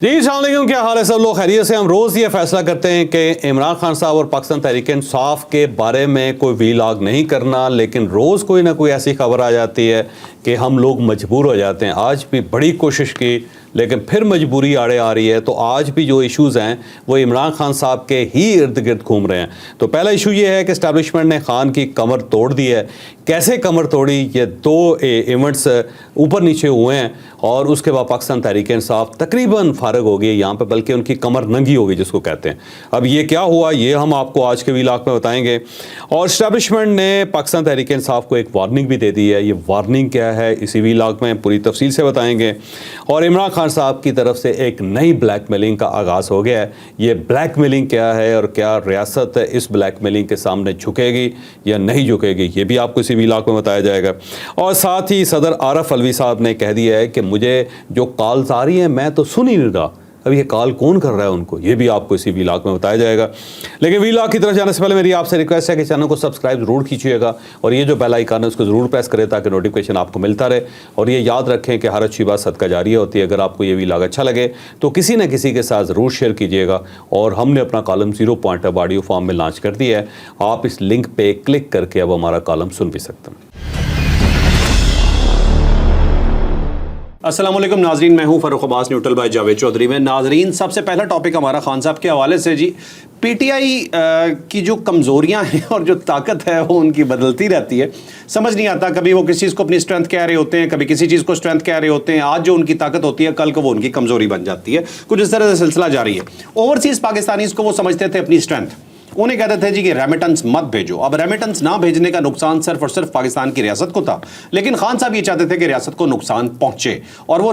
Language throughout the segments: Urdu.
جی السلام علیکم، کیا حال ہے سب لوگ؟ خیریت سے؟ ہم روز یہ فیصلہ کرتے ہیں کہ عمران خان صاحب اور پاکستان تحریک انصاف کے بارے میں کوئی ویلاگ نہیں کرنا، لیکن روز کوئی نہ کوئی ایسی خبر آ جاتی ہے کہ ہم لوگ مجبور ہو جاتے ہیں۔ آج بھی بڑی کوشش کی لیکن پھر مجبوری آڑے آ رہی ہے، تو آج بھی جو ایشوز ہیں وہ عمران خان صاحب کے ہی ارد گرد گھوم رہے ہیں۔ تو پہلا ایشو یہ ہے کہ اسٹیبلشمنٹ نے خان کی کمر توڑ دی ہے۔ کیسے کمر توڑی؟ یہ دو ایونٹس اوپر نیچے ہوئے ہیں اور اس کے بعد پاکستان تحریک انصاف تقریباً فارغ ہو گئی یہاں پہ، بلکہ ان کی کمر ننگی ہو گئی جس کو کہتے ہیں۔ اب یہ کیا ہوا یہ ہم آپ کو آج کے ویلاگ میں بتائیں گے، اور اسٹیبلشمنٹ نے پاکستان تحریک انصاف کو ایک وارننگ بھی دے دی ہے۔ یہ وارننگ کیا ہے اسی ویلاگ میں پوری تفصیل سے بتائیں گے، اور عمران خان صاحب کی طرف سے ایک نئی بلیک میلنگ کا آغاز ہو گیا ہے۔ یہ بلیک میلنگ کیا ہے اور کیا ریاست اس بلیک میلنگ کے سامنے جھکے گی یا نہیں جھکے گی، یہ بھی آپ کو اسی ویلاگ میں بتایا جائے گا۔ اور ساتھ ہی صدر عارف علوی صاحب نے کہہ دیا ہے کہ مجھے جو کالز آ رہی ہیں میں تو سن ہی نہیں رہا، اب یہ کال کون کر رہا ہے ان کو، یہ بھی آپ کو اسی ویلاگ میں بتایا جائے گا۔ لیکن ویلاگ کی طرف جانے سے پہلے میری آپ سے ریکویسٹ ہے کہ چینل کو سبسکرائب ضرور کیجیے گا، اور یہ جو بیل آئیکن ہے اس کو ضرور پریس کریں تاکہ نوٹیفیکیشن آپ کو ملتا رہے۔ اور یہ یاد رکھیں کہ ہر اچھی بات صدقہ جاریہ ہوتی ہے۔ اگر آپ کو یہ ویلاگ اچھا لگے تو کسی نہ کسی کے ساتھ ضرور شیئر کیجیے گا، اور ہم نے اپنا کالم 0 پوائنٹ اب آڈیو فارم میں لانچ کر دیا ہے، آپ اس لنک پہ کلک کر کے اب ہمارا کالم سن بھی سکتے ہیں۔ السلام علیکم ناظرین، میں ہوں فاروق عباس نیوٹرل بائی جاوید چودھری میں۔ ناظرین، سب سے پہلا ٹاپک ہمارا خان صاحب کے حوالے سے جی، پی ٹی آئی کی جو کمزوریاں ہیں اور جو طاقت ہے وہ ان کی بدلتی رہتی ہے۔ سمجھ نہیں آتا، کبھی وہ کسی چیز کو اپنی اسٹرینتھ کہہ رہے ہوتے ہیں، کبھی کسی چیز کو اسٹرینتھ کہہ رہے ہوتے ہیں۔ آج جو ان کی طاقت ہوتی ہے کل کو وہ ان کی کمزوری بن جاتی ہے۔ کچھ اس طرح سے سلسلہ جاری ہے۔ اوورسیز پاکستانیز کو وہ سمجھتے تھے اپنی اسٹرینتھ، انہیں کہتے تھے جی کہ ریمیٹنس مت بھیجو۔ اب ریمیٹنس نہ بھیجنے کا نقصان صرف اور صرف پاکستان کی ریاست کو تھا، لیکن خان صاحب یہ چاہتے تھے کہ ریاست کو نقصان پہنچے، اور وہ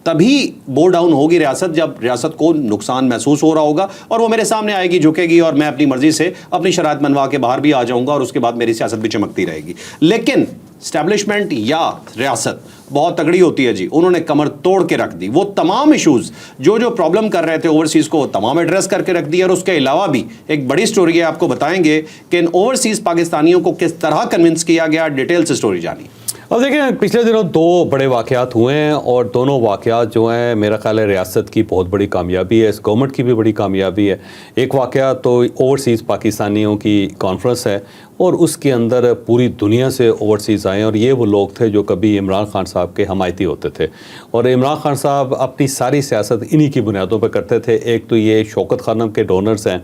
تبھی بو ڈاؤن ہوگی ریاست جب ریاست کو نقصان محسوس ہو رہا ہوگا، اور وہ میرے سامنے آئے گی، جھکے گی، اور میں اپنی مرضی سے اپنی شرائط منوا کے باہر بھی آ جاؤں گا، اور اس کے بعد میری سیاست بھی چمکتی رہے گی۔ لیکن اسٹیبلشمنٹ یا ریاست بہت تگڑی ہوتی ہے جی، انہوں نے کمر توڑ کے رکھ دی۔ وہ تمام ایشوز جو پرابلم کر رہے تھے اوورسیز کو، وہ تمام ایڈریس کر کے رکھ دی، اور اس کے علاوہ بھی ایک بڑی سٹوری ہے، آپ کو بتائیں گے کہ ان اوورسیز پاکستانیوں کو کس طرح کنونس کیا گیا۔ ڈیٹیل سے سٹوری جانی۔ اب دیکھیں، پچھلے دنوں دو بڑے واقعات ہوئے ہیں، اور دونوں واقعات جو ہیں میرا خیال ہے ریاست کی بہت بڑی کامیابی ہے، اس گورنمنٹ کی بھی بڑی کامیابی ہے۔ ایک واقعہ تو اوورسیز پاکستانیوں کی کانفرنس ہے، اور اس کے اندر پوری دنیا سے اوورسیز آئے ہیں، اور یہ وہ لوگ تھے جو کبھی عمران خان صاحب کے حمایتی ہوتے تھے، اور عمران خان صاحب اپنی ساری سیاست انہی کی بنیادوں پہ کرتے تھے۔ ایک تو یہ شوکت خانم کے ڈونرز ہیں،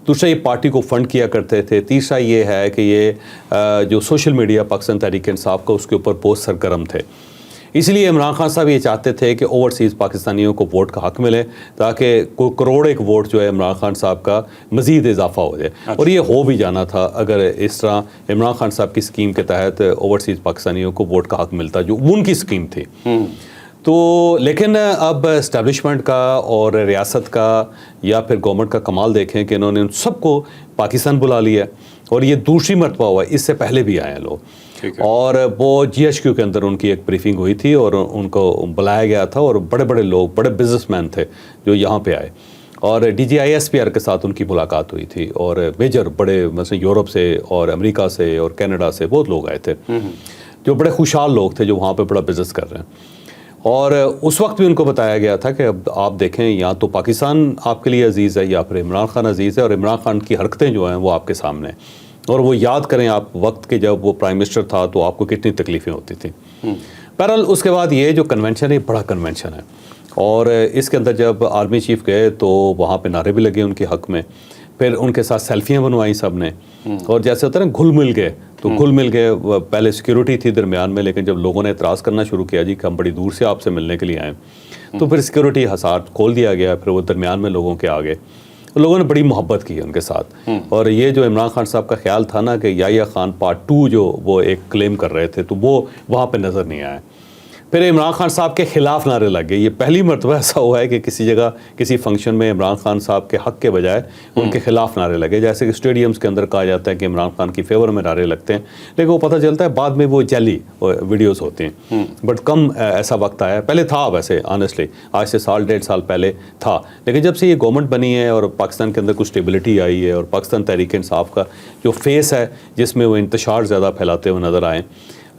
دوسرا یہ پارٹی کو فنڈ کیا کرتے تھے، تیسرا یہ ہے کہ یہ جو سوشل میڈیا پاکستان تحریک انصاف کا اس کے اوپر بہت سرگرم تھے۔ اس لیے عمران خان صاحب یہ چاہتے تھے کہ اوورسیز پاکستانیوں کو ووٹ کا حق ملے، تاکہ کوئی کروڑ ایک ووٹ جو ہے عمران خان صاحب کا مزید اضافہ ہو جائے، اور یہ ہو بھی جانا تھا اگر اس طرح عمران خان صاحب کی اسکیم کے تحت اوورسیز پاکستانیوں کو ووٹ کا حق ملتا جو ان کی اسکیم تھی۔ تو لیکن اب اسٹیبلشمنٹ کا اور ریاست کا یا پھر گورنمنٹ کا کمال دیکھیں کہ انہوں نے ان سب کو پاکستان بلا لیا، اور یہ دوسری مرتبہ ہوا ہے، اس سے پہلے بھی آئے ہیں لوگ، اور وہ جی ایچ کیو کے اندر ان کی ایک بریفنگ ہوئی تھی، اور ان کو بلایا گیا تھا، اور بڑے بڑے لوگ، بڑے بزنس مین تھے جو یہاں پہ آئے، اور D G I S P R کے ساتھ ان کی ملاقات ہوئی تھی، اور میجر بڑے مثلا یورپ سے اور امریکہ سے اور کینیڈا سے بہت لوگ آئے تھے جو بڑے خوشحال لوگ تھے جو وہاں پہ بڑا بزنس کر رہے ہیں۔ اور اس وقت بھی ان کو بتایا گیا تھا کہ اب آپ دیکھیں، یا تو پاکستان آپ کے لیے عزیز ہے یا پھر عمران خان عزیز ہے، اور عمران خان کی حرکتیں جو ہیں وہ آپ کے سامنے ہیں، اور وہ یاد کریں آپ وقت کے جب وہ پرائم منسٹر تھا تو آپ کو کتنی تکلیفیں ہوتی تھیں۔ بہرحال اس کے بعد یہ جو کنونشن ہے بڑا کنونشن ہے، اور اس کے اندر جب آرمی چیف گئے تو وہاں پہ نعرے بھی لگے ان کے حق میں، پھر ان کے ساتھ سیلفیاں بنوائیں سب نے، اور جیسے ہوتا ہے نا گھل مل گئے، تو گھل مل گئے۔ پہلے سیکیورٹی تھی درمیان میں، لیکن جب لوگوں نے اعتراض کرنا شروع کیا جی کہ ہم بڑی دور سے آپ سے ملنے کے لیے آئے، تو پھر سیکیورٹی حصار کھول دیا گیا، پھر وہ درمیان میں لوگوں کے آگے لوگوں نے بڑی محبت کی ان کے ساتھ۔ اور یہ جو عمران خان صاحب کا خیال تھا نا کہ یحییٰ خان پارٹ 2 جو وہ ایک کلیم کر رہے تھے، تو وہ وہاں پہ نظر نہیں آیا۔ پھر عمران خان صاحب کے خلاف نعرے لگ گئے۔ یہ پہلی مرتبہ ایسا ہوا ہے کہ کسی جگہ کسی فنکشن میں عمران خان صاحب کے حق کے بجائے ان کے خلاف نعرے لگے، جیسے کہ اسٹیڈیمز کے اندر کہا جاتا ہے کہ عمران خان کی فیور میں نعرے لگتے ہیں، لیکن وہ پتہ چلتا ہے بعد میں وہ جعلی ویڈیوز ہوتے ہیں۔ بٹ کم ایسا وقت آیا، پہلے تھا ویسے آنیسٹلی، آج سے سال ڈیڑھ سال پہلے تھا، لیکن جب سے یہ گورنمنٹ بنی ہے اور پاکستان کے اندر کچھ اسٹیبلٹی آئی ہے، اور پاکستان تحریک انصاف کا جو فیس ہے جس میں وہ انتشار زیادہ پھیلاتے ہوئے نظر آئے،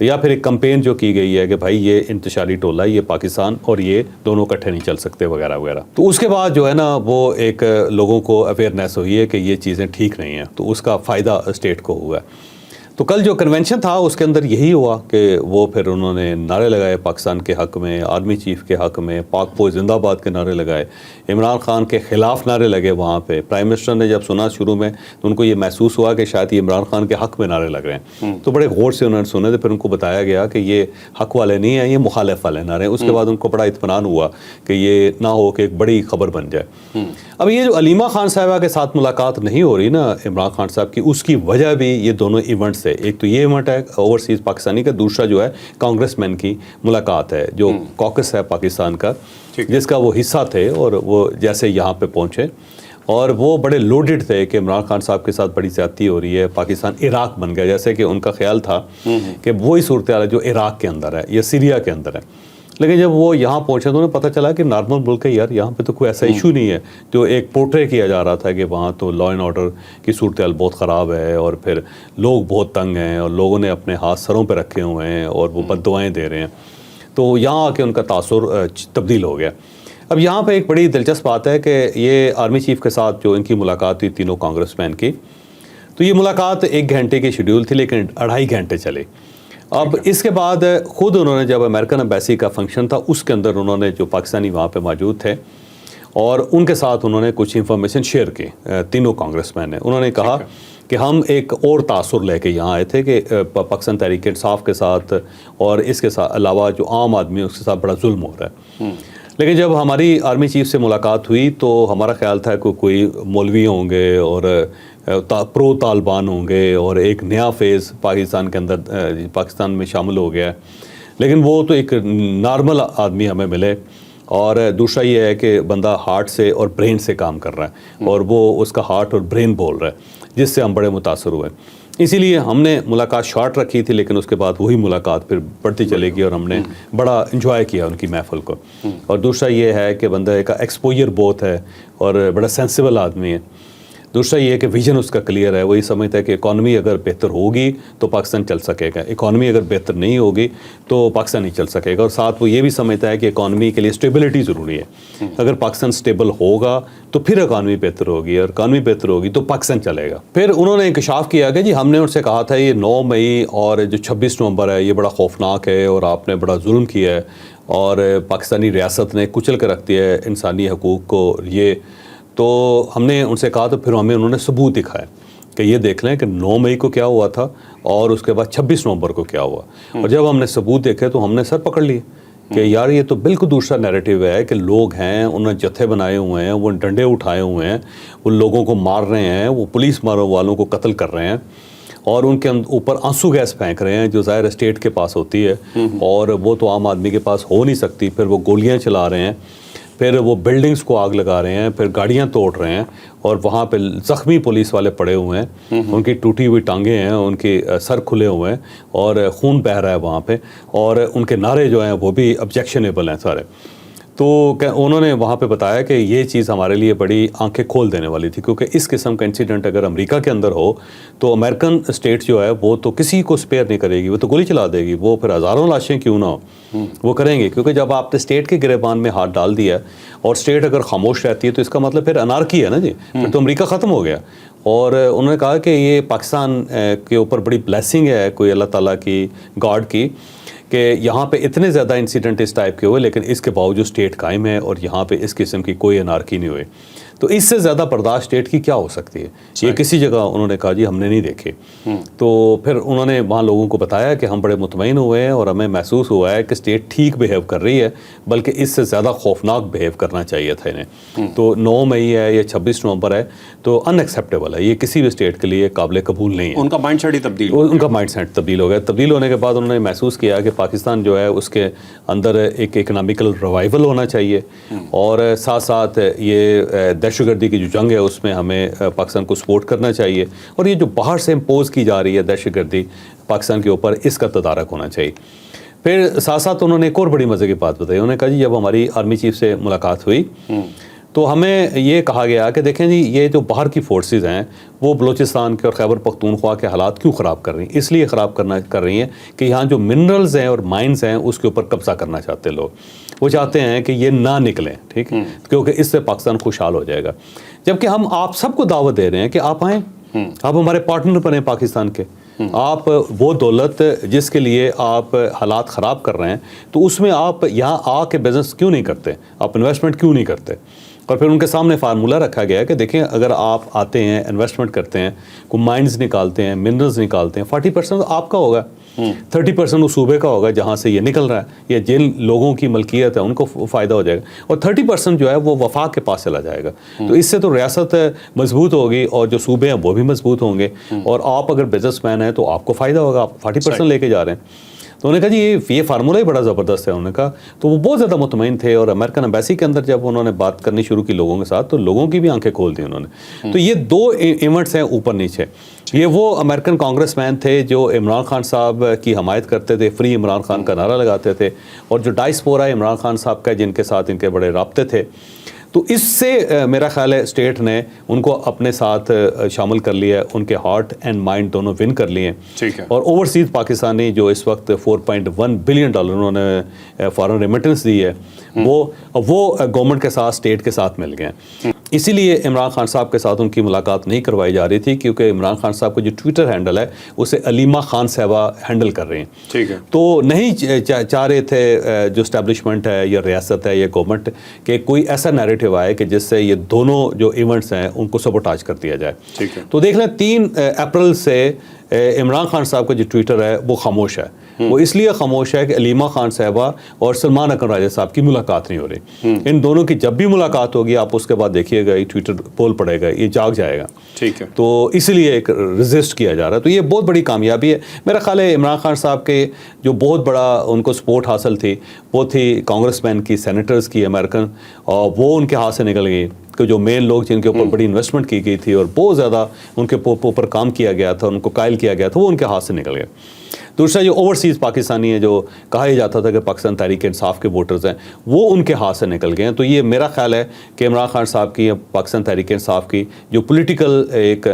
یا پھر ایک کمپین جو کی گئی ہے کہ بھائی یہ انتشاری ٹولہ ہے، یہ پاکستان اور یہ دونوں اکٹھے نہیں چل سکتے وغیرہ وغیرہ. تو اس کے بعد جو ہے نا وہ ایک لوگوں کو اویئرنیس ہوئی ہے کہ یہ چیزیں ٹھیک نہیں ہیں، تو اس کا فائدہ اسٹیٹ کو ہوا ہے. تو کل جو کنونشن تھا اس کے اندر یہی ہوا کہ وہ پھر انہوں نے نعرے لگائے پاکستان کے حق میں، آرمی چیف کے حق میں، پاک فوج زندہ باد کے نعرے لگائے، عمران خان کے خلاف نعرے لگے وہاں پہ. پرائم منسٹر نے جب سنا شروع میں تو ان کو یہ محسوس ہوا کہ شاید یہ عمران خان کے حق میں نعرے لگ رہے ہیں، تو بڑے غور سے انہوں نے سنے تھے. پھر ان کو بتایا گیا کہ یہ حق والے نہیں ہیں، یہ مخالف والے نعرے ہیں. اس کے بعد ان کو بڑا اطمینان ہوا کہ یہ نہ ہو کہ ایک بڑی خبر بن جائے. اب یہ جو علیمہ خان صاحبہ کے ساتھ ملاقات نہیں ہو رہی نا عمران خان صاحب کی، اس کی وجہ بھی یہ دونوں ایونٹس ہے. ایک تو یہ ایونٹ ہے اوورسیز پاکستانی کا، دوسرا جو ہے کانگریس مین کی ملاقات ہے جو کوکس ہے پاکستان کا، جس کا وہ حصہ تھے اور وہ جیسے یہاں پہ پہنچے اور وہ بڑے لوڈڈ تھے کہ عمران خان صاحب کے ساتھ بڑی زیادتی ہو رہی ہے، پاکستان عراق بن گیا، جیسے کہ ان کا خیال تھا کہ وہی صورتحال ہے جو عراق کے اندر ہے یا سیریا کے اندر ہے. لیکن جب وہ یہاں پہنچے تو انہیں پتہ چلا کہ نارمل ملک ہے یار، یہاں پہ تو کوئی ایسا ایشو نہیں ہے جو ایک پورٹرے کیا جا رہا تھا کہ وہاں تو لا اینڈ آرڈر کی صورتحال بہت خراب ہے اور پھر لوگ بہت تنگ ہیں اور لوگوں نے اپنے ہاتھ سروں پہ رکھے ہوئے ہیں اور وہ بد دعائیں دے رہے ہیں. تو یہاں آ کے ان کا تاثر تبدیل ہو گیا. اب یہاں پہ ایک بڑی دلچسپ بات ہے کہ یہ آرمی چیف کے ساتھ جو ان کی ملاقات ہوئی تینوں کانگریس مین کی، تو یہ ملاقات 1 گھنٹے کی شیڈیول تھی لیکن 2.5 گھنٹے چلی. اب اس کے بعد خود انہوں نے جب امریکن ایمبیسی کا فنکشن تھا اس کے اندر انہوں نے جو پاکستانی وہاں پہ موجود تھے اور ان کے ساتھ انہوں نے کچھ انفارمیشن شیئر کی تینوں کانگریس مین نے. انہوں نے کہا کہ ہم ایک اور تاثر لے کے یہاں آئے تھے کہ پاکستان تحریک انصاف کے ساتھ اور اس کے ساتھ علاوہ جو عام آدمی ہے اس کے ساتھ بڑا ظلم ہو رہا ہے. لیکن جب ہماری آرمی چیف سے ملاقات ہوئی تو ہمارا خیال تھا کہ کوئی مولوی ہوں گے اور پرو طالبان ہوں گے اور ایک نیا فیز پاکستان کے اندر پاکستان میں شامل ہو گیا ہے. لیکن وہ تو ایک نارمل آدمی ہمیں ملے اور دوسرا یہ ہے کہ بندہ ہارٹ سے اور برین سے کام کر رہا ہے اور وہ اس کا ہارٹ اور برین بول رہا ہے، جس سے ہم بڑے متاثر ہوئے. اسی لیے ہم نے ملاقات شارٹ رکھی تھی لیکن اس کے بعد وہی ملاقات پھر بڑھتی چلے گی اور ہم نے بڑا انجوائے کیا ان کی محفل کو. اور دوسرا یہ ہے کہ بندہ کا ایکسپوجر بہت ہے اور بڑا سینسیبل آدمی ہے. دوسرا یہ ہے کہ ویژن اس کا کلیئر ہے، وہی سمجھتا ہے کہ اکانومی اگر بہتر ہوگی تو پاکستان چل سکے گا، اکانومی اگر بہتر نہیں ہوگی تو پاکستان نہیں چل سکے گا. اور ساتھ وہ یہ بھی سمجھتا ہے کہ اکانومی کے لیے اسٹیبلٹی ضروری ہے. اگر پاکستان اسٹیبل ہوگا تو پھر اکانومی بہتر ہوگی اور اکانومی بہتر ہوگی تو پاکستان چلے گا. پھر انہوں نے انکشاف کیا کہ جی ہم نے ان سے کہا تھا یہ 9 مئی اور جو 26 نومبر ہے یہ بڑا خوفناک ہے اور آپ نے بڑا ظلم کیا ہے اور پاکستانی ریاست نے کچل کر رکھ دیا ہے انسانی حقوق کو. یہ تو ہم نے ان سے کہا تو پھر ہمیں انہوں نے ثبوت دکھائے کہ یہ دیکھ لیں کہ 9 مئی کو کیا ہوا تھا اور اس کے بعد 26 نومبر کو کیا ہوا. اور جب ہم نے ثبوت دیکھے تو ہم نے سر پکڑ لیے کہ یار یہ تو بالکل دوسرا نیریٹیو ہے کہ لوگ ہیں انہوں نے جتھے بنائے ہوئے ہیں، وہ ڈنڈے اٹھائے ہوئے ہیں، وہ لوگوں کو مار رہے ہیں، وہ پولیس ماروں والوں کو قتل کر رہے ہیں اور ان کے اوپر آنسو گیس پھینک رہے ہیں جو ظاہر اسٹیٹ کے پاس ہوتی ہے اور وہ تو عام آدمی کے پاس ہو نہیں سکتی. پھر وہ گولیاں چلا رہے ہیں، پھر وہ بلڈنگز کو آگ لگا رہے ہیں، پھر گاڑیاں توڑ رہے ہیں اور وہاں پہ زخمی پولیس والے پڑے ہوئے ہیں، ان کی ٹوٹی ہوئی ٹانگیں ہیں، ان کے سر کھلے ہوئے ہیں اور خون بہہ رہا ہے وہاں پہ اور ان کے نعرے جو ہیں وہ بھی آبجیکشنیبل ہیں سارے. تو انہوں نے وہاں پہ بتایا کہ یہ چیز ہمارے لیے بڑی آنکھیں کھول دینے والی تھی کیونکہ اس قسم کا انسیڈنٹ اگر امریکہ کے اندر ہو تو امریکن اسٹیٹ جو ہے وہ تو کسی کو سپیئر نہیں کرے گی، وہ تو گولی چلا دے گی، وہ پھر ہزاروں لاشیں کیوں نہ ہو وہ کریں گے. کیونکہ جب آپ نے اسٹیٹ کے گریبان میں ہاتھ ڈال دیا اور اسٹیٹ اگر خاموش رہتی ہے تو اس کا مطلب پھر انارکی ہے نا جی، پھر تو امریکہ ختم ہو گیا. اور انہوں نے کہا کہ یہ پاکستان کے اوپر بڑی بلیسنگ ہے کوئی اللہ تعالیٰ کی، گاڈ کی، کہ یہاں پہ اتنے زیادہ انسیڈنٹ اس ٹائپ کے ہوئے لیکن اس کے باوجود اسٹیٹ قائم ہے اور یہاں پہ اس قسم کی کوئی انارکی نہیں ہوئی. تو اس سے زیادہ برداشت اسٹیٹ کی کیا ہو سکتی ہے؟ یہ کسی جگہ انہوں نے کہا جی ہم نے نہیں دیکھے. تو پھر انہوں نے وہاں لوگوں کو بتایا کہ ہم بڑے مطمئن ہوئے ہیں اور ہمیں محسوس ہوا ہے کہ اسٹیٹ ٹھیک بیہیو کر رہی ہے بلکہ اس سے زیادہ خوفناک بیہیو کرنا چاہیے تھا انہیں. تو 9 مئی ہے یا 26 نومبر ہے تو ان ایکسیپٹیبل ہے، یہ کسی بھی اسٹیٹ کے لیے قابل قبول نہیں ہے. ان کا مائنڈ سیٹ ہی تبدیل ان کا مائنڈ سیٹ تبدیل ہو گیا. تبدیل ہونے کے بعد انہوں نے محسوس کیا کہ پاکستان جو ہے اس کے اندر ایک اکنامیکل ریوائول ہونا چاہیے اور ساتھ ساتھ یہ دہشت گردی کی جو جنگ ہے اس میں ہمیں پاکستان کو سپورٹ کرنا چاہیے اور یہ جو باہر سے امپوز کی جا رہی ہے دہشت گردی پاکستان کے اوپر اس کا تدارک ہونا چاہیے. پھر ساتھ ساتھ انہوں نے ایک اور بڑی مزے کی بات بتائی. انہوں نے کہا جی جب ہماری آرمی چیف سے ملاقات ہوئی تو ہمیں یہ کہا گیا کہ دیکھیں جی یہ جو باہر کی فورسز ہیں وہ بلوچستان کے اور خیبر پختونخوا کے حالات کیوں خراب کر رہی ہیں؟ اس لیے خراب کر رہی ہیں کہ یہاں جو منرلز ہیں اور مائنز ہیں اس کے اوپر قبضہ کرنا چاہتے ہیں لوگ، وہ چاہتے ہیں کہ یہ نہ نکلیں، ٹھیک ہے، کیونکہ اس سے پاکستان خوشحال ہو جائے گا، جبکہ ہم آپ سب کو دعوت دے رہے ہیں کہ آپ آئیں، آپ ہمارے پارٹنر بنیں پاکستان کے، آپ وہ دولت جس کے لیے آپ حالات خراب کر رہے ہیں تو اس میں آپ یہاں آ کے بزنس کیوں نہیں کرتے، آپ انویسٹمنٹ کیوں نہیں کرتے؟ اور پھر ان کے سامنے فارمولہ رکھا گیا کہ دیکھیں اگر آپ آتے ہیں انویسٹمنٹ کرتے ہیں، کوئی مائنز نکالتے ہیں، منرلز نکالتے ہیں، 40% آپ کا ہوگا، 30% اس صوبے کا ہوگا جہاں سے یہ نکل رہا ہے، یا جن لوگوں کی ملکیت ہے ان کو فائدہ ہو جائے گا، اور 30% جو ہے وہ وفاق کے پاس چلا جائے گا، تو اس سے تو ریاست مضبوط ہوگی اور جو صوبے ہیں وہ بھی مضبوط ہوں گے، اور آپ اگر بزنس مین ہیں تو آپ کو فائدہ ہوگا، آپ 40% لے کے جا رہے ہیں۔ تو انہوں نے کہا جی یہ فارمولہ ہی بڑا زبردست ہے، انہوں نے کہا، تو وہ بہت زیادہ مطمئن تھے، اور امریکن ایمبیسی کے اندر جب انہوں نے بات کرنی شروع کی لوگوں کے ساتھ تو لوگوں کی بھی آنکھیں کھول دی انہوں نے۔ تو یہ دو ایونٹس ہیں اوپر نیچے، یہ وہ امریکن کانگریس مین تھے جو عمران خان صاحب کی حمایت کرتے تھے، فری عمران خان کا نعرہ لگاتے تھے، اور جو ڈائسپورا عمران خان صاحب کا جن کے ساتھ ان کے بڑے رابطے تھے، تو اس سے میرا خیال ہے اسٹیٹ نے ان کو اپنے ساتھ شامل کر لیا ہے، ان کے ہارٹ اینڈ مائنڈ دونوں ون کر لیے ہیں، اور اوورسیز پاکستانی جو اس وقت $4.1 بلین انہوں نے فارن ریمیٹنس دی ہے، وہ گورنمنٹ کے ساتھ اسٹیٹ کے ساتھ مل گئے ہیں۔ اسی لیے عمران خان صاحب کے ساتھ ان کی ملاقات نہیں کروائی جا رہی تھی، کیونکہ عمران خان صاحب کا جو ٹویٹر ہینڈل ہے اسے علیمہ خان صاحبہ ہینڈل کر رہی ہیں، ٹھیک ہے، تو نہیں چاہ رہے تھے جو اسٹیبلشمنٹ ہے یا ریاست ہے یا گورنمنٹ کہ کوئی ایسا نیریٹو آئے کہ جس سے یہ دونوں جو ایونٹس ہیں ان کو سبوٹاج کر دیا جائے۔ ٹھیک ہے، تو دیکھ لیں 3 اپریل سے عمران خان صاحب کا جو ٹویٹر ہے وہ خاموش ہے، وہ اس لیے خاموش ہے کہ علیمہ خان صاحبہ اور سلمان اکرم راجہ صاحب کی ملاقات نہیں ہو رہی، ان دونوں کی جب بھی ملاقات ہوگی آپ اس کے بعد دیکھیے گا یہ ٹویٹر بول پڑے گا، یہ جاگ جائے گا، ٹھیک ہے، تو اس لیے ایک ریزسٹ کیا جا رہا ہے۔ تو یہ بہت بڑی کامیابی ہے میرا خیال ہے۔ عمران خان صاحب کے جو بہت بڑا ان کو سپورٹ حاصل تھی وہ تھی کانگریس مین کی، سینیٹرز کی امریکن، اور وہ ان کے ہاتھ سے نکل گئی، کہ جو مین لوگ جن کے اوپر بڑی انویسٹمنٹ کی گئی تھی اور بہت زیادہ ان کے اوپر کام کیا گیا تھا، ان کو قائل کیا گیا تھا، وہ ان کے ہاتھ سے نکل گئے۔ دوسرا جو اوورسیز پاکستانی ہیں، جو کہا ہی جاتا تھا کہ پاکستان تحریک انصاف کے ووٹرز ہیں، وہ ان کے ہاتھ سے نکل گئے ہیں۔ تو یہ میرا خیال ہے کہ عمران خان صاحب کی یا پاکستان تحریک انصاف کی جو پولیٹیکل ایک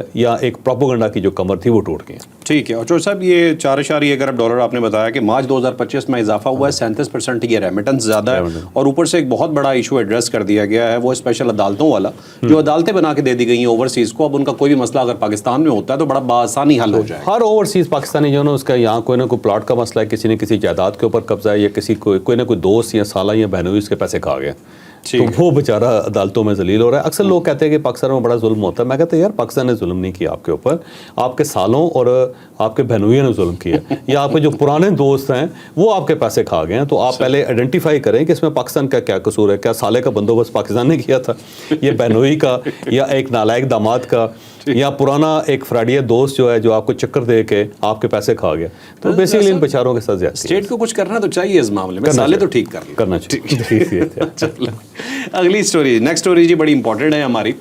پروپیگنڈا کی جو کمر تھی وہ ٹوٹ گئی ہے۔ ٹھیک ہے، اور چور صاحب یہ 4.1 ارب ڈالر آپ نے بتایا کہ مارچ 2025 میں اضافہ ہوا ہے، 37% یہ ریمیٹنس زیادہ ہے، اور اوپر سے ایک بہت بڑا ایشو ایڈریس کر دیا گیا ہے، وہ اسپیشل عدالتوں والا، جو عدالتیں بنا کے دے دی گئی ہیں اوورسیز کو، اب ان کا کوئی بھی مسئلہ اگر پاکستان میں ہوتا ہے تو بڑا بآسانی حل ہو جائے۔ ہر اوورسیز پاکستانی جو ہے نا اس کا یہاں کوئی نہ کوئی پلاٹ کا مسئلہ ہے، کسی نے کسی جائیداد کے اوپر قبضہ ہے، یا کسی کوئی نہ کوئی دوست یا سالہ یا بہنوئی اس کے پیسے کھا گیا، تو وہ بیچارہ عدالتوں میں ذلیل ہو رہا ہے۔ اکثر لوگ کہتے ہیں کہ پاکستان میں بڑا ظلم ہوتا ہے، میں کہتا ہوں یار پاکستان نے ظلم نہیں کیا آپ کے اوپر، آپ کے سالوں اور آپ کے بہنوئیوں نے ظلم کیا، یا آپ کے جو پرانے دوست ہیں وہ آپ کے پیسے کھا گئے ہیں۔ تو آپ پہلے آئیڈینٹیفائی کریں کہ اس میں پاکستان کا کیا قصور ہے، کیا سالے کا بندوبست پاکستان نے کیا تھا، یا بہنوئی کا، یا ایک نالائق داماد کا، یا پرانا ایک فراڈیہ دوست جو ہے جو آپ کو چکر دے کے آپ کے پیسے کھا گیا۔ تو بیسیکلی ان بیچاروں کے ساتھ زیادتی ہے۔ اسٹیٹ کو کچھ کرنا تو چاہیے اس معاملے میں، سالے تو ٹھیک کرنا چاہیے۔ اگلی سٹوری، نیکسٹ سٹوری جی بڑی امپورٹنٹ ہے ہماری۔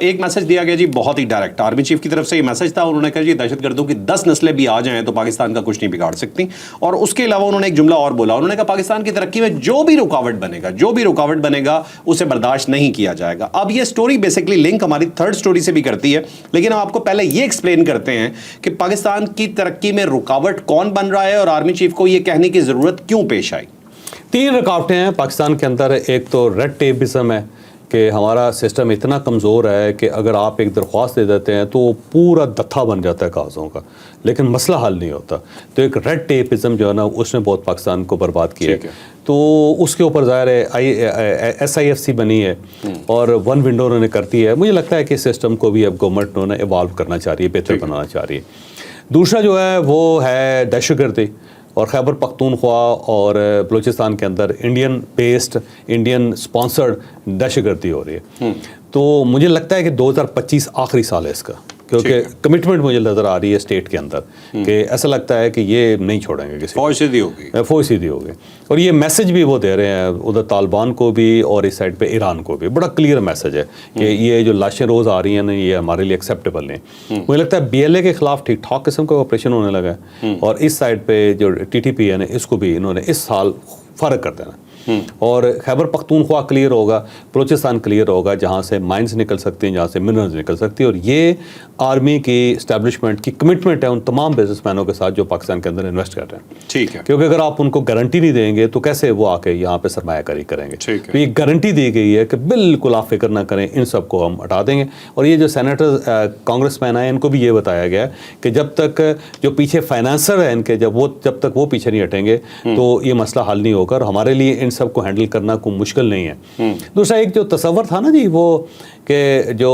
ایک میسج دیا گیا جی بہت ہی ڈائریکٹ، آرمی چیف کی طرف سے یہ میسج تھا، انہوں نے کہا جی دہشت گردوں کی 10 نسلیں بھی آ جائیں تو پاکستان کا کچھ نہیں بگاڑ سکتی، اور اس کے علاوہ انہوں نے ایک جملہ اور بولا، انہوں نے کہا پاکستان کی ترقی میں جو بھی رکاوٹ بنے گا اسے برداشت نہیں کیا جائے گا۔ اب یہ سٹوری بیسکلی لنک ہماری تھرڈ سٹوری سے بھی کرتی ہے، لیکن ہم آپ کو پہلے یہ ایکسپلین کرتے ہیں کہ پاکستان کی ترقی میں رکاوٹ کون بن رہا ہے اور آرمی چیف کو یہ کہنے کی ضرورت کیوں پیش آئی۔ 3 رکاوٹیں ہیں پاکستان کے اندر۔ ایک تو ریڈ ٹیپزم ہے کہ ہمارا سسٹم اتنا کمزور ہے کہ اگر آپ ایک درخواست دے دیتے ہیں تو وہ پورا دتھا بن جاتا ہے کاغذوں کا، لیکن مسئلہ حل نہیں ہوتا۔ تو ایک ریڈ ٹیپزم جو ہے نا اس نے بہت پاکستان کو برباد کیا ہے۔ تو اس کے اوپر ظاہر ہے SIFC بنی ہے اور ون ونڈو انہوں نے کرتی ہے۔ مجھے لگتا ہے کہ سسٹم کو بھی اب گورنمنٹ نے ایوالو کرنا چاہ رہی ہے، بہتر بنانا چاہ رہی ہے۔ دوسرا جو ہے وہ ہے دہشت گردی، اور خیبر پختونخوا اور بلوچستان کے اندر انڈین بیسڈ، انڈین سپانسرڈ دہشت گردی ہو رہی ہے۔ تو مجھے لگتا ہے کہ 2025 آخری سال ہے اس کا، کیونکہ کمٹمنٹ مجھے نظر آ رہی ہے اسٹیٹ کے اندر کہ ایسا لگتا ہے کہ یہ نہیں چھوڑیں گے، کسی فوج سیدھی ہوگی، فوج سیدھی ہوگی۔ اور یہ میسج بھی وہ دے رہے ہیں ادھر طالبان کو بھی اور اس سائڈ پہ ایران کو بھی، بڑا کلیئر میسج ہے کہ یہ جو لاشیں روز آ رہی ہیں نا یہ ہمارے لیے ایکسیپٹیبل نہیں۔ مجھے لگتا ہے BLA کے خلاف ٹھیک ٹھاک قسم کا آپریشن ہونے لگا ہے، اور اس سائڈ پہ جو TTP ہے نا اس کو بھی انہوں نے اس سال فرق کر دینا۔ اور خیبر پختونخوا کلیئر ہوگا, بلوچستان کلیئر ہوگا, جہاں سے مائنز نکل سکتے ہیں, جہاں سے منرلز نکل سکتی ہیں. اور یہ آرمی کی اسٹیبلشمنٹ کی کمٹمنٹ ہے ان تمام بزنس مینوں کے ساتھ جو پاکستان کے اندر انویسٹ کر رہے ہیں. ٹھیک ہے, کیونکہ اگر آپ ان کو گارنٹی نہیں دیں گے تو کیسے وہ آ کے یہاں پہ سرمایہ کاری کریں گے. تو یہ گارنٹی دی گئی ہے کہ بالکل آپ فکر نہ کریں, ان سب کو ہم ہٹا دیں گے. اور یہ جو سینیٹر کانگریس مین آئے ان کو بھی یہ بتایا گیا ہے کہ جب تک جو پیچھے فائنانسر ہیں ان کے جب تک وہ پیچھے نہیں ہٹیں گے تو یہ مسئلہ حل نہیں ہوگا, اور ہمارے لیے ان سب کو ہینڈل کرنا کوئی مشکل نہیں ہے. دوسرا ایک جو تصور تھا نا جی, وہ کہ جو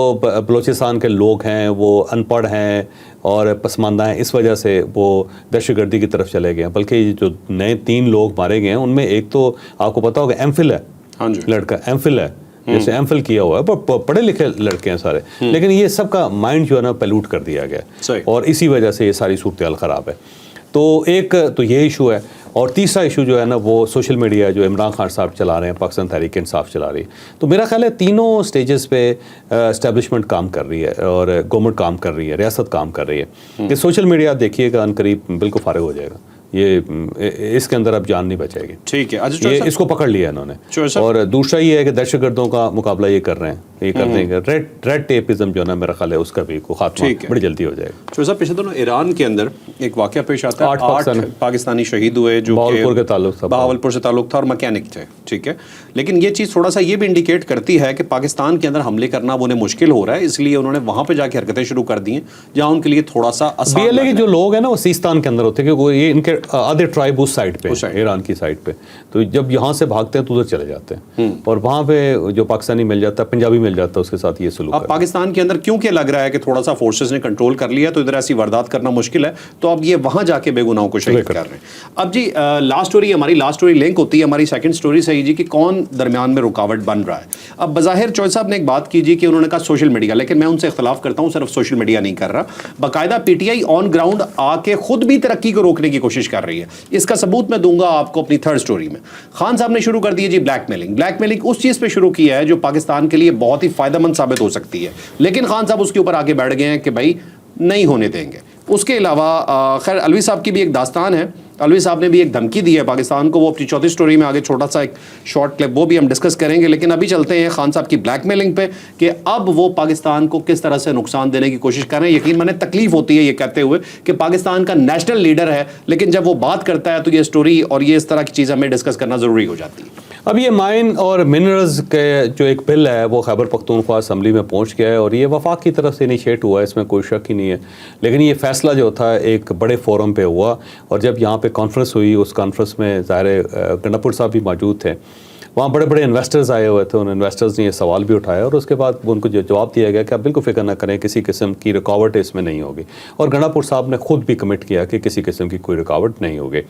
بلوچستان کے لوگ ہیں وہ ان پڑھ ہیں اور پسماندہ ہیں, اس وجہ سے وہ دہشت گردی کی طرف چلے گئے ہیں. بلکہ یہ جو نئے 3 لوگ مارے گئے ہیں ان میں ایک تو آپ کو پتا ہوگا ایم فل ہے, لڑکا ایم فل ہے, جیسے ایم فل کیا ہوا ہے, پڑھے لکھے لڑکے ہیں سارے, لیکن یہ سب کا مائنڈ جو ہے نا پیلوٹ کر دیا گیا اور اسی وجہ سے یہ ساری صورتحال خراب ہے. تو ایک تو یہ ایشو ہے, اور تیسرا ایشو جو ہے نا وہ سوشل میڈیا جو عمران خان صاحب چلا رہے ہیں, پاکستان تحریک انصاف چلا رہی ہے. تو میرا خیال ہے تینوں سٹیجز پہ اسٹیبلشمنٹ کام کر رہی ہے اور گورنمنٹ کام کر رہی ہے, ریاست کام کر رہی ہے. کہ سوشل میڈیا دیکھیے گا ان قریب بالکل فارغ ہو جائے گا, یہ اس کے اندر اب جان نہیں بچے گی. ٹھیک ہے, یہ اس کو پکڑ لیا انہوں نے. اور دوسرا یہ ہے کہ دہشت گردوں کا مقابلہ یہ کر رہے ہیں, یہ کر دیں گے. ریڈ ٹیپزم جو ہے نا میرا خیال ہے اس کا بھی خاتمہ بڑی جلدی ہو جائے گا. چوہر صاحب, پچھلے دنوں ایران کے اندر ایک واقعہ پیش آتا ہے, 8 پاکستانی شہید ہوئے جو بہاولپور کے تعلق تھا, بہاولپور سے تعلق تھا اور مکینک تھے. ٹھیک ہے, لیکن یہ چیز تھوڑا سا یہ بھی انڈیکیٹ کرتی ہے کہ پاکستان کے اندر حملے کرنا وہ انہیں مشکل ہو رہا ہے, اس لیے انہوں نے وہاں پہ جا کے حرکتیں شروع کر دی ہیں جہاں ان کے لیے تھوڑا سا آسان. BLA کے جو لوگ ہیں نا وہ سیستان کے اندر ہوتے ہیں, کیونکہ یہ ان کے آدھے ٹرائب اس سائڈ پہ, ایران کی سائڈ پہ, تو جب یہاں سے بھاگتے ہیں تو ادھر چلے جاتے ہیں, اور وہاں پہ جو پاکستانی مل جاتا ہے, پنجابی مل جاتا ہے, اس کے ساتھ یہ سلوک. اب پاکستان کے اندر کیونکہ لگ رہا ہے کہ تھوڑا سا فورسز نے کنٹرول کر لیا تو ادھر ایسی واردات کرنا مشکل ہے, تو اب یہ وہاں جا کے بے گناہوں کو شہید کر رہے ہیں. اب جی لاسٹ اسٹوری, ہماری لاسٹ اسٹوری لنک ہوتی ہے ہماری سیکنڈ اسٹوری سے ہی جی, کہ کون درمیان میں رکاوٹ بن رہا ہے. اب بظاہر چوہر صاحب نے ایک بات کی جی کہ انہوں نے کہا سوشل میڈیا, لیکن میں ان سے اختلاف کرتا ہوں, صرف سوشل میڈیا نہیں کر رہا, باقاعدہ PTI آن گراؤنڈ آ کے خود بھی ترقی کو روکنے کی کوشش کر رہی ہے. اس کا ثبوت میں دوں گا آپ کو اپنی تھرڈ اسٹوری میں. خان صاحب نے شروع کر دی ہے جی بلیک میلنگ اس چیز پہ شروع کیا ہے جو پاکستان کے لیے بہت ہی فائدہ مند ثابت ہو سکتی ہے, لیکن خان صاحب اس کے اوپر آگے بیٹھ گئے ہیں کہ بھائی نہیں ہونے دیں گے. اس کے علاوہ خیر الوی صاحب کی بھی ایک داستان ہے, الوی صاحب نے بھی ایک دھمکی دی ہے پاکستان کو, وہ اپنی چوتھی سٹوری میں آگے چھوٹا سا ایک شارٹ کلپ وہ بھی ہم ڈسکس کریں گے. لیکن ابھی چلتے ہیں خان صاحب کی بلیک میلنگ پہ کہ اب وہ پاکستان کو کس طرح سے نقصان دینے کی کوشش کر رہے ہیں. یقین مانے تکلیف ہوتی ہے یہ کہتے ہوئے کہ پاکستان کا نیشنل لیڈر ہے, لیکن جب وہ بات کرتا ہے تو یہ سٹوری اور یہ اس طرح کی چیز ہمیں ڈسکس کرنا ضروری ہو جاتی ہے. اب یہ مائن اور منرلز کے جو ایک بل ہے وہ خیبر پختونخوا اسمبلی میں پہنچ گیا ہے, اور یہ وفاق کی طرف سے انیشیٹ ہوا ہے, اس میں کوئی شک ہی نہیں ہے. لیکن یہ فیصلہ جو تھا ایک بڑے فورم پہ ہوا, اور جب یہاں پہ کانفرنس ہوئی, اس کانفرنس میں ظاہر گنڈاپور صاحب بھی موجود تھے, وہاں بڑے بڑے انویسٹرز آئے ہوئے تھے, ان انویسٹرز نے یہ سوال بھی اٹھایا, اور اس کے بعد ان کو جو جواب دیا گیا کہ آپ بالکل فکر نہ کریں, کسی قسم کی رکاوٹ اس میں نہیں ہوگی. اور گنڈاپور صاحب نے خود بھی کمٹ کیا کہ کسی قسم کی کوئی رکاوٹ نہیں ہوگی.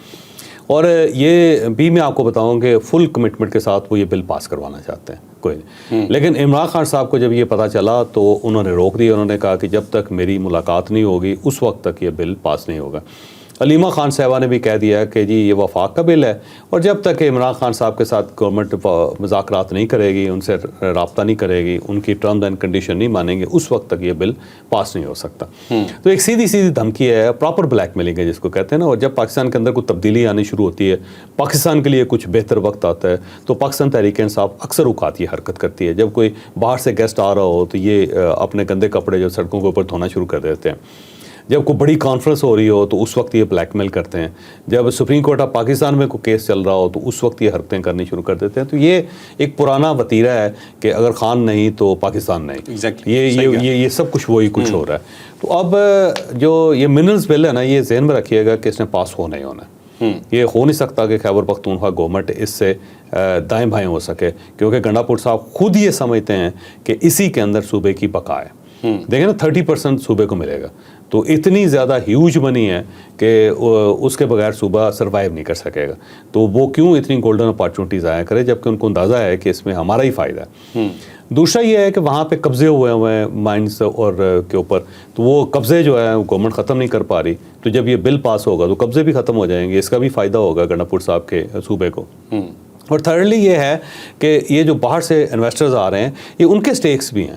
اور یہ بھی میں آپ کو بتاؤں کہ فل کمٹمنٹ کے ساتھ وہ یہ بل پاس کروانا چاہتے ہیں, کوئی نہیں. لیکن عمران خان صاحب کو جب یہ پتہ چلا تو انہوں نے روک دیا, انہوں نے کہا کہ جب تک میری ملاقات نہیں ہوگی اس وقت تک یہ بل پاس نہیں ہوگا. علیمہ خان صاحبہ نے بھی کہہ دیا کہ جی یہ وفاق کا بل ہے, اور جب تک عمران خان صاحب کے ساتھ گورنمنٹ مذاکرات نہیں کرے گی, ان سے رابطہ نہیں کرے گی, ان کی ٹرمز اینڈ کنڈیشن نہیں مانیں گے, اس وقت تک یہ بل پاس نہیں ہو سکتا. تو ایک سیدھی دھمکی ہے, پراپر بلیک میلنگ ہے جس کو کہتے ہیں نا. اور جب پاکستان کے اندر کوئی تبدیلی آنی شروع ہوتی ہے, پاکستان کے لیے کچھ بہتر وقت آتا ہے, تو پاکستان تحریک انصاف اکثر اوقات یہ حرکت کرتی ہے. جب کوئی باہر سے گیسٹ آ رہا ہو تو یہ اپنے گندے کپڑے جو سڑکوں کے اوپر دھونا شروع کر دیتے ہیں. جب کوئی بڑی کانفرنس ہو رہی ہو تو اس وقت یہ بلیک میل کرتے ہیں. جب سپریم کورٹ آف پاکستان میں کوئی کیس چل رہا ہو تو اس وقت یہ حرکتیں کرنی شروع کر دیتے ہیں. تو یہ ایک پرانا وتیرہ ہے کہ اگر خان نہیں تو پاکستان نہیں. یہ سب کچھ وہی کچھ ہو رہا ہے. تو اب جو یہ منرلز بل ہے نا, یہ ذہن میں رکھیے گا کہ اس نے پاس ہو نہیں ہونا. یہ ہو نہیں سکتا کہ خیبر پختونخوا گورنمنٹ اس سے دائیں بائیں ہو سکے, کیونکہ گنڈاپور صاحب خود یہ سمجھتے ہیں کہ اسی کے اندر صوبے کی بقا ہے. دیکھیں نا 30% صوبے کو ملے گا, تو اتنی زیادہ ہیوج منی ہے کہ اس کے بغیر صوبہ سروائیو نہیں کر سکے گا. تو وہ کیوں اتنی گولڈن اپارچونیٹیز ضائع کرے, جبکہ ان کو اندازہ ہے کہ اس میں ہمارا ہی فائدہ ہے. دوسرا یہ ہے کہ وہاں پہ قبضے ہوئے ہیں مائنس اور کے اوپر, تو وہ قبضے جو ہے گورنمنٹ ختم نہیں کر پا رہی. تو جب یہ بل پاس ہوگا تو قبضے بھی ختم ہو جائیں گے, اس کا بھی فائدہ ہوگا گنڈاپور صاحب کے صوبے کو. اور تھرڈلی یہ ہے کہ یہ جو باہر سے انویسٹرز آ رہے ہیں, یہ ان کے سٹیکس بھی ہیں.